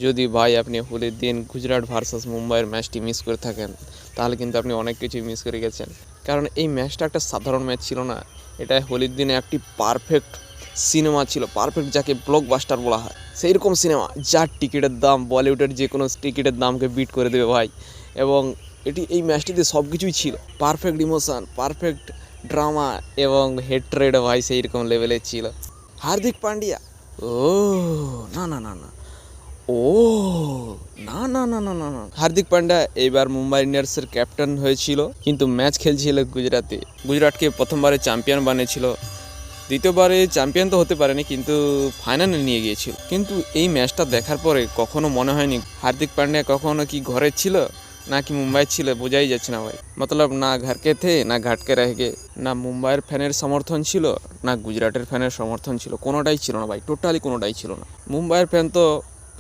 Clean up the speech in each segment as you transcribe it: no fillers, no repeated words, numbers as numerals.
যদি ভাই আপনি হোলির দিন গুজরাট ভার্সাস মুম্বাইয়ের ম্যাচটি মিস করে থাকেন, তাহলে কিন্তু আপনি অনেক কিছুই মিস করে গেছেন। কারণ এই ম্যাচটা একটা সাধারণ ম্যাচ ছিল না, এটা হোলির দিনে একটি পারফেক্ট সিনেমা ছিল, পারফেক্ট যাকে ব্লকবাস্টার বলা হয় সেই রকম সিনেমা, যার টিকিটের দাম বলিউডের যে কোনো টিকিটের দামকে বিট করে দেবে ভাই। এবং এই ম্যাচটিতে সব কিছুই ছিল, পারফেক্ট ইমোশন, পারফেক্ট ড্রামা এবং হেট্রেড ভাই সেই রকম লেভেলের ছিল। হার্দিক পান্ডিয়া, ও না না না না, ও না না না না না না, হার্দিক পান্ডিয়া এবার মুম্বাই ইন্ডিয়ান্সের ক্যাপ্টেন হয়েছিল, কিন্তু ম্যাচ খেলছিল গুজরাটে। গুজরাটকে প্রথমবারে চ্যাম্পিয়ন বানিয়েছিল, দ্বিতীয়বারে চ্যাম্পিয়ন তো হতে পারেনি, কিন্তু ফাইনালে নিয়ে গিয়েছিল। কিন্তু এই ম্যাচটা দেখার পরে কখনো মনে হয়নি হার্দিক পান্ডিয়া কখনো কি ঘরে ছিল না কি মুম্বাই ছিল, বোঝাই যাচ্ছে না ভাই। মতলব না ঘরকে থে না ঘাটকে রহগে, না মুম্বাইয়ের ফ্যানের সমর্থন ছিল না গুজরাটের ফ্যানের সমর্থন ছিল, কোনোটাই ছিল না ভাই, টোটালি কোনোটাই ছিল না। মুম্বাইয়ের ফ্যান তো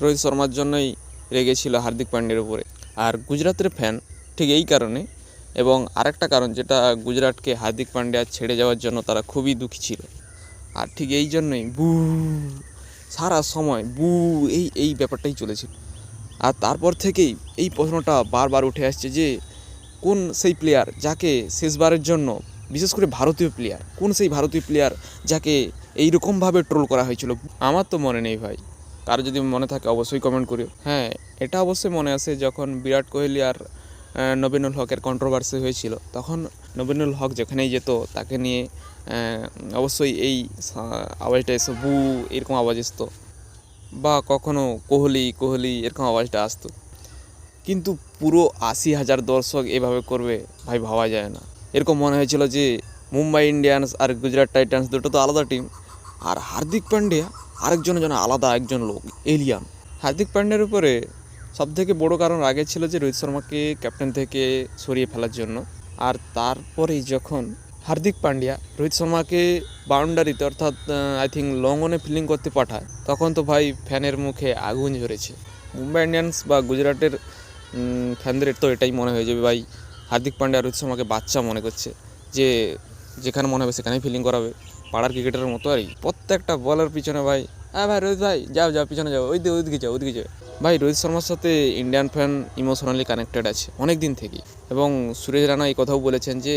রোহিত শর্মার জন্যই রেগেছিল হার্দিক পান্ডিয়ার উপরে, আর গুজরাটের ফ্যান ঠিক এই কারণে। এবং আরেকটা কারণ যেটা গুজরাটকে হার্দিক পান্ডিয়া ছেড়ে যাওয়ার জন্য তারা খুবই দুঃখী ছিল, আর ঠিক এই জন্যই বু সারা সময় বু এই ব্যাপারটাই চলেছিল। আর তারপর থেকেই এই প্রশ্নটা বারবার উঠে আসছে যে কোন সেই প্লেয়ার যাকে শেষবারের জন্য, বিশেষ করে ভারতীয় প্লেয়ার, কোন সেই ভারতীয় প্লেয়ার যাকে এইরকমভাবে ট্রোল করা হয়েছিল। আমার তো মনে নেই ভাই, কারো যদি মনে থাকে অবশ্যই কমেন্ট করিও। হ্যাঁ, এটা অবশ্যই মনে আছে যখন বিরাট কোহলি আর নবীনুল হকের কন্ট্রোভার্সি হয়েছিল, তখন নবীনুল হক যেখানেই যেত তাকে নিয়ে অবশ্যই এই আওয়াজটা এসে বু এরকম আওয়াজ আসতো, বা কখনো কোহলি কোহলি এরকম আওয়াজটা আসতো। কিন্তু পুরো 80,000 দর্শক এভাবে করবে ভাই, ভাবা যায় না। এরকম মনে হয়েছিল যে মুম্বাই ইন্ডিয়ান্স আর গুজরাট টাইটান্স দুটো তো আলাদা টিম, আর হার্দিক পান্ডিয়া আরেকজনের জন্য আলাদা একজন লোক, এলিয়ান। হার্দিক পান্ডিয়ার উপরে সবথেকে বড় কারণ আগে ছিল যে রোহিত শর্মাকে ক্যাপ্টেন থেকে সরিয়ে ফেলার জন্য। আর তারপরেই যখন হার্দিক পান্ডিয়া রোহিত শর্মাকে বাউন্ডারিতে অর্থাৎ আই থিঙ্ক লং অনে ফিল্ডিং করতে পাঠায়, তখন তো ভাই ফ্যানের মুখে আগুন ঝরেছে। মুম্বাই ইন্ডিয়ান্স বা গুজরাটের ফ্যানদের তো এটাই মনে হয়ে যাবে ভাই, হার্দিক পান্ডিয়া রোহিত শর্মাকে বাচ্চা মনে করছে, যে যেখানে মনে হবে সেখানেই ফিল্ডিং করাবে, পাড়ার ক্রিকেটারের মতো। আর প্রত্যেকটা বলের পিছনে ভাই, হ্যাঁ ভাই রোহিত ভাই যাও যাও পিছনে যাও, ওইদিকে যাও ওইদিকে যাও। ভাই রোহিত শর্মার সাথে ইন্ডিয়ান ফ্যান ইমোশনালি কানেক্টেড আছে অনেক দিন থেকেই। এবং সুরেশ রানা এই কথাও বলেছেন যে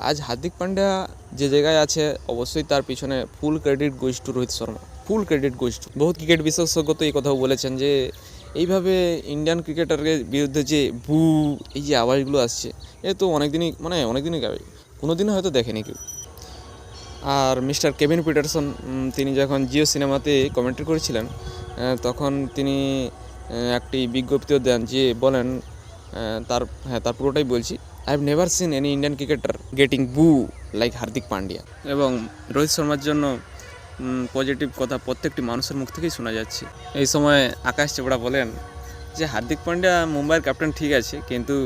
আজ হার্দিক পান্ডিয়া যে জায়গায় আছে অবশ্যই তার পিছনে ফুল credit goes to Rohit Sharma, full credit goes to. বহুত ক্রিকেট বিশেষজ্ঞ তো এই কথাও বলেছেন যে এইভাবে ইন্ডিয়ান ক্রিকেটারের বিরুদ্ধে যে বু এই যে আওয়াজগুলো আসছে, এ তো অনেকদিনই গাবে, কোনো দিনও হয়তো দেখেনি কেউ। আর মিস্টার কেভিন পিটারসন, তিনি যখন জিও সিনেমাতে কমেন্ট্রি করেছিলেন, তখন তিনি একটি বিজ্ঞপ্তিও দেন, যে বলেন তার পুরোটাই বলছি, I have never seen any Indian cricketer getting বু লাইক হার্দিক পান্ডিয়া। এবং রোহিত শর্মার জন্য পজিটিভ কথা প্রত্যেকটি মানুষের মুখ থেকেই শোনা যাচ্ছে। এই সময় আকাশ চোপড়া বলেন যে হার্দিক পান্ডিয়া মুম্বাইয়ের ক্যাপ্টেন ঠিক আছে, কিন্তু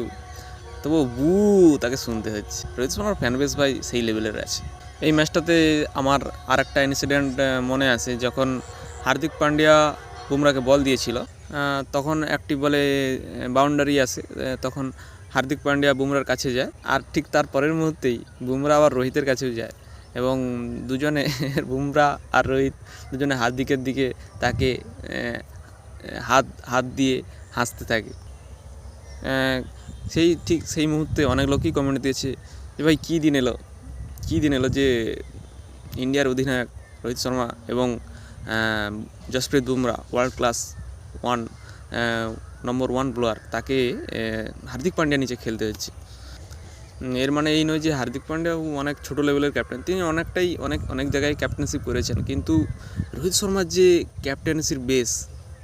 তবু বু তাকে শুনতে হচ্ছে। রোহিত শর্মার ফ্যানবেস ভাই সেই লেভেলের আছে। এই ম্যাচটাতে আমার আর একটা ইনসিডেন্ট মনে আছে, যখন হার্দিক পান্ডিয়া বুমরাকে বল দিয়েছিল, তখন একটি বলে বাউন্ডারি আসে, তখন হার্দিক পান্ডিয়া বুমরার কাছে যায়, আর ঠিক তার পরের মুহূর্তেই বুমরা আবার রোহিতের কাছেও যায়, এবং দুজনে বুমরা আর রোহিত দুজনে হার্দিকের দিকে তাকে হাত দিয়ে হাসতে থাকে। সেই মুহূর্তে অনেক লোকই কমেন্ট দিয়েছে যে ভাই কী দিন এলো যে ইন্ডিয়ার অধিনায়ক রোহিত শর্মা এবং জসপ্রীত বুমরা ওয়ার্ল্ড ক্লাস নম্বর 1 বোলার, তাকে হার্দিক পান্ডিয়া নিচে খেলতে হচ্ছে। এর মানে এই নয় যে হার্দিক পান্ডিয়াও অনেক ছোটো লেভেলের ক্যাপ্টেন, তিনি অনেক জায়গায় ক্যাপ্টেন্সি করেছেন, কিন্তু রোহিত শর্মার যে ক্যাপ্টেন্সির বেস,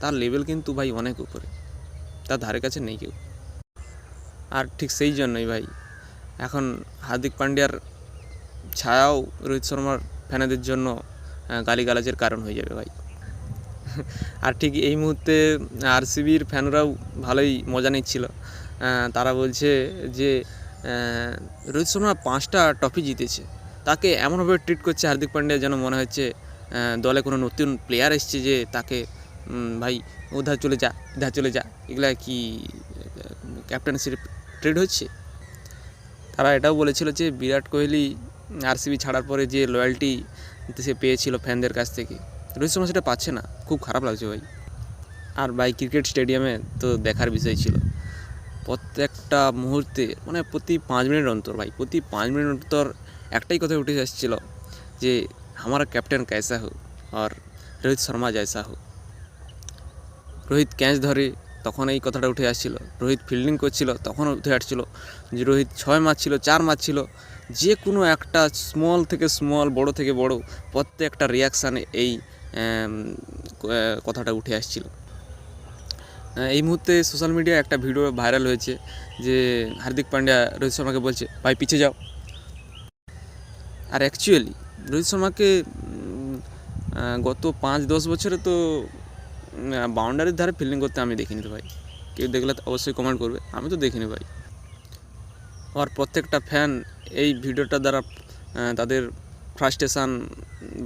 তার লেভেল কিন্তু ভাই অনেক উপরে, তার ধারে কাছে নেই কেউ। আর ঠিক সেই জন্যই ভাই এখন হার্দিক পান্ডিয়ার ছায়াও রোহিত শর্মার ফ্যানেদের জন্য গালিগালাজের কারণ হয়ে যাবে ভাই। আর ঠিক এই মুহূর্তে আরসিবির ফ্যানরাও ভালোই মজা নিচ্ছিল, তারা বলছে যে রোহিত শর্মা 5টা ট্রফি জিতেছে, তাকে এমনভাবে ট্রিট করছে হার্দিক পান্ডিয়া যেন মনে হচ্ছে দলে কোনো নতুন প্লেয়ার এসছে, যে তাকে ভাই উধার চলে যা, এগুলা কি ক্যাপ্টেন্সির ট্রেড হচ্ছে। তারা এটাও বলেছিল যে বিরাট কোহলি আরসিবি ছাড়ার পরে যে লয়্যালটি সে পেয়েছিল ফ্যানদের কাছ থেকে, রোহিত শর্মা সেটা পাচ্ছে না, খুব খারাপ লাগছে ভাই। আর ভাই ক্রিকেট স্টেডিয়ামে তো দেখার বিষয় ছিল প্রত্যেকটা মুহূর্তে, মানে প্রতি 5 মিনিট অন্তর ভাই, প্রতি 5 মিনিট অন্তর একটাই কথা উঠে আসছিল যে हमारा कैप्टन कैसा हो और রোহিত শর্মা জয়সা হো। রোহিত ক্যাচ ধরে তখন এই কথাটা উঠে আসছিল, রোহিত ফিল্ডিং করছিল তখন উঠে আসছিল যে রোহিত 6 মারছিল 4 মারছিল, যে কোনো একটা স্মল থেকে স্মল, বড় থেকে বড় প্রত্যেকটা রিয়াকশানে এই কথাটা উঠে আসছিল। এই মুহূর্তে সোশ্যাল মিডিয়ায় একটা ভিডিও ভাইরাল হয়েছে যে হার্দিক পান্ডিয়া রোহিত শর্মাকে বলছে ভাই পিছে যাও। আর অ্যাকচুয়ালি রোহিত শর্মাকে গত 5-10 বছরে তো বাউন্ডারির ধারে ফিল্ডিং করতে আমি দেখিনি তো ভাই। কেউ দেখলে অবশ্যই কমেন্ট করবে, আমি তো দেখিনি ভাই। আর প্রত্যেকটা ফ্যান এই ভিডিওটা দ্বারা তাদের ফ্রাস্ট্রেশন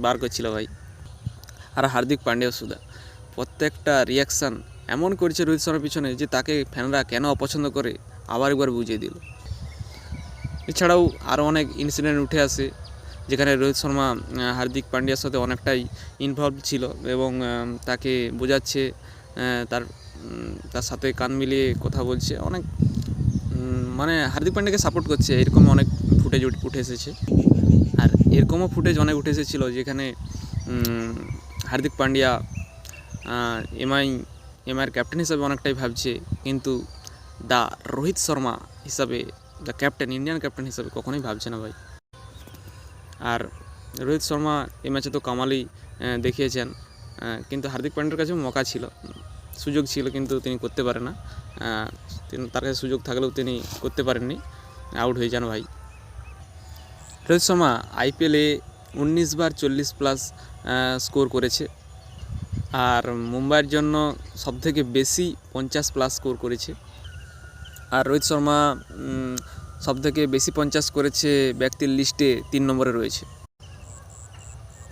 বার করছিল ভাই। আর হার্দিক পান্ডিয়া সুদা প্রত্যেকটা রিয়াকশান এমন করেছে রোহিত শর্মার পিছনে যে তাকে ফ্যানরা কেন অপছন্দ করে আবার একবার বুঝিয়ে দিল। এছাড়াও আরও অনেক ইনসিডেন্ট উঠে আসে যেখানে রোহিত শর্মা হার্দিক পান্ডিয়ার সাথে অনেকটাই ইনভলভ ছিল এবং তাকে বোঝাচ্ছে, তার সাথে কান মিলিয়ে কথা বলছে, অনেক মানে হার্দিক পান্ডিয়াকে সাপোর্ট করছে, এরকম অনেক ফুটেজ উঠে এসেছে। আর এরকমও ফুটেজ অনেক উঠে এসেছিলো যেখানে হার্দিক পান্ডিয়া এমআইয়ের ক্যাপ্টেন হিসাবে অনেকটাই ভাবছে, কিন্তু দ্য রোহিত শর্মা হিসাবে, দ্য ক্যাপ্টেন, ইন্ডিয়ান ক্যাপ্টেন হিসাবে কখনোই ভাবছে না ভাই। আর রোহিত শর্মা এই ম্যাচে তো কামালই দেখিয়েছেন, কিন্তু হার্দিক পান্ডিয়ার কাছেও মৌকা ছিল, সুযোগ ছিল, কিন্তু তিনি করতে পারে না। তার কাছে সুযোগ থাকলেও তিনি করতে পারেননি, আউট হয়ে যান ভাই। রোহিত শর্মা আইপিএলে 19 বার 40+ স্কোর করেছে, আর মুম্বাইয়ের জন্য সবথেকে বেশি 50+ স্কোর করেছে। আর রোহিত শর্মা সবথেকে বেশি 50 করেছে ব্যক্তির লিস্টে 3 নম্বরে রয়েছে।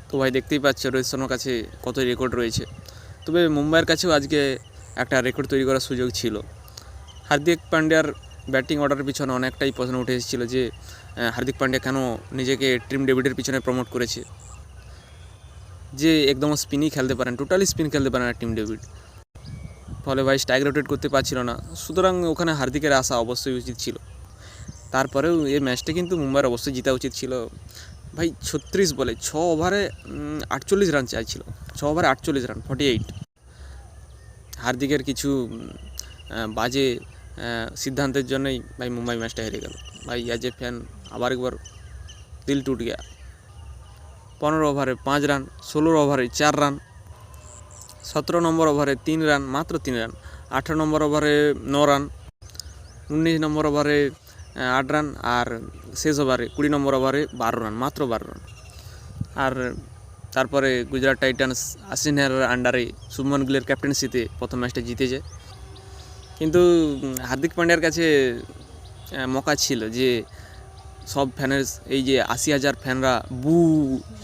তো ভাই দেখতেই পাচ্ছ রোহিত শর্মার কাছে কত রেকর্ড রয়েছে। তবে মুম্বাইয়ের কাছেও আজকে একটা রেকর্ড তৈরি করার সুযোগ ছিল। হার্দিক পান্ডিয়ার ব্যাটিং অর্ডারের পিছনে অনেকটাই প্রশ্ন উঠে এসেছিল যে হার্দিক পান্ডিয়া কেন নিজেকে টিম ডেভিডের পিছনে প্রমোট করেছে, যে একদম স্পিনই খেলতে পারেন, টোটালি স্পিন খেলতে পারেন না টিম ডেভিড, ফলে ভাই স্ট্রাইক রোটেট করতে পারছিল না। সুতরাং ওখানে হার্দিকের আসা অবশ্যই উচিত ছিল। তারপরেও এই ম্যাচটা কিন্তু মুম্বাইয়ের অবশ্যই জিতা উচিত ছিল ভাই। 36 বলে 6 ওভারে 48 রান চাইছিল, 6 ওভারে 48 রান, 48। হার্দিকের কিছু বাজে সিদ্ধান্তের জন্যই ভাই মুম্বাই ম্যাচটা হেরে গেল ভাই। অ্যাজ এ ফ্যান আবার একবার দিল টুট গিয়া। 15 ওভারে 5 রান, 16 ওভারে 4 রান, 17 নম্বর ওভারে 3 রান, মাত্র 3 রান, 18 নম্বর ওভারে 9 রান, 19 নম্বর ওভারে 8 রান, আর শেষ ওভারে 20 নম্বর ওভারে 12 রান, মাত্র 12 রান। আর তারপরে গুজরাট টাইটান্স আশ্বিন নেহরার আন্ডারে শুভমন গিলের ক্যাপ্টেন্সিতে প্রথম ম্যাচটা জিতে যায়। কিন্তু হার্দিক পান্ডিয়ার কাছে মৌকা ছিল যে সব ফ্যানের, এই যে 80,000 ফ্যানরা বু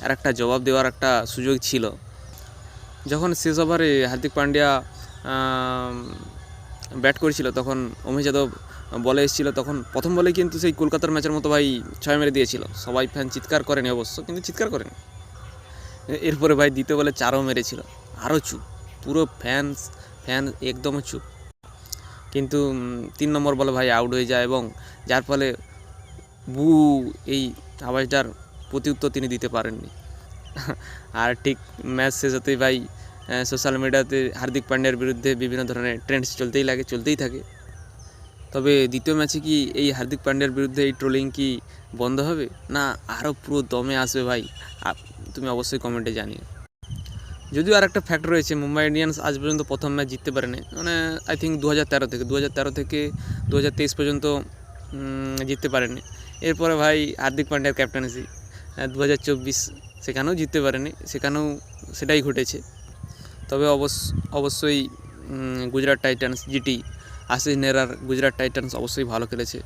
আর একটা জবাব দেওয়ার একটা সুযোগ ছিল। যখন শেষ ওভারে হার্দিক পান্ডিয়া ব্যাট করেছিল তখন উমেশ যাদব বলে এসেছিল, তখন প্রথম বলেই কিন্তু সেই কলকাতার ম্যাচের মতো ভাই 6 মেরে দিয়েছিল। সবাই ফ্যান চিৎকার করেনি অবশ্য, কিন্তু চিৎকার করেনি। এরপরে ভাই দ্বিতীয় বলে 4ও মেরেছিল, আরও চুপ, পুরো ফ্যান একদম চুপ। কিন্তু 3 নম্বর বলে ভাই আউট হয়ে যায়, এবং যার ফলে বু এই আওয়াজটার প্রতি উত্তর তিনি দিতে পারেননি। আর ঠিক ম্যাচ শেষ হতেই ভাই সোশ্যাল মিডিয়াতে হার্দিক পান্ডিয়ার বিরুদ্ধে বিভিন্ন ধরনের ট্রেন্ডস চলতেই থাকে। তবে দ্বিতীয় ম্যাচে কি এই হার্দিক পান্ডিয়ার বিরুদ্ধে এই ট্রোলিং কি বন্ধ হবে, না আরও পুরো দমে আসবে ভাই? তুমি অবশ্যই কমেন্টে জানিও। যদিও আর একটা ফ্যাক্ট রয়েছে, মুম্বাই ইন্ডিয়ান্স আজ পর্যন্ত প্রথম ম্যাচ জিততে পারেনি, মানে আই থিঙ্ক 2013 থেকে 2023 পর্যন্ত জিততে পারেনি। এরপরে ভাই হার্দিক পান্ডিয়ার ক্যাপ্টেন্সি 2024 সেখানেও জিততে পারেনি, সেখানেও সেটাই ঘটেছে। তবে অবশ্যই গুজরাট টাইটান্স, জিটি আশিস নেহরার গুজরাট টাইটান্স অবশ্যই ভালো খেলেছে।